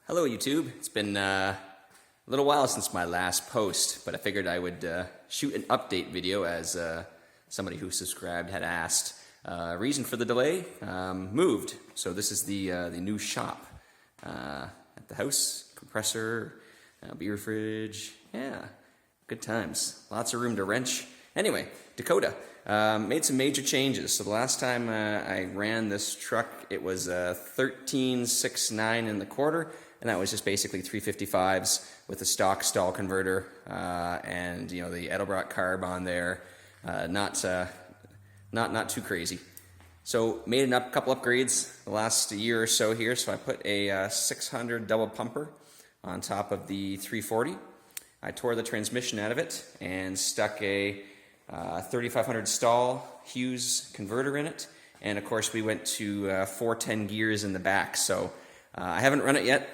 Hello YouTube. It's been a little while since my last post, but I figured I would shoot an update video as somebody who subscribed had asked. Reason for the delay? Moved. So this is the new shop at the house. Compressor, beer fridge. Yeah, good times. Lots of room to wrench. Anyway, Dakota. Made some major changes. So the last time I ran this truck, it was 13.69 in the quarter, and that was just basically 355s with a stock stall converter and the Edelbrock carb on there. Not too crazy. So made a couple upgrades the last year or so here. So I put a 600 double pumper on top of the 340. I tore the transmission out of it and stuck a 3500 stall Hughes converter in it, and of course we went to 410 gears in the back. So I haven't run it yet.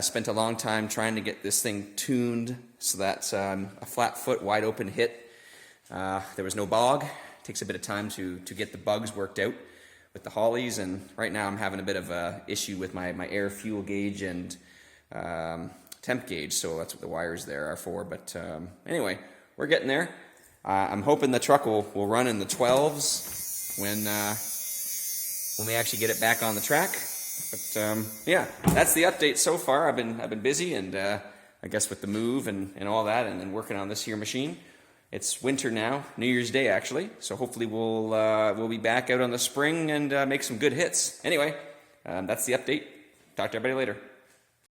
Spent a long time trying to get this thing tuned so that's a flat foot wide open hit. There was no bog. It takes a bit of time to get the bugs worked out with the Hollies, and right now I'm having a bit of a issue with my air fuel gauge and temp gauge, so that's what the wires there are for. But anyway, we're getting there. I'm hoping the truck will run in the 12s when we actually get it back on the track. But yeah, that's the update so far. I've been busy, and I guess with the move and all that, and then working on this here machine. It's winter now, New Year's Day actually. So hopefully we'll be back out on the spring and make some good hits. Anyway, that's the update. Talk to everybody later.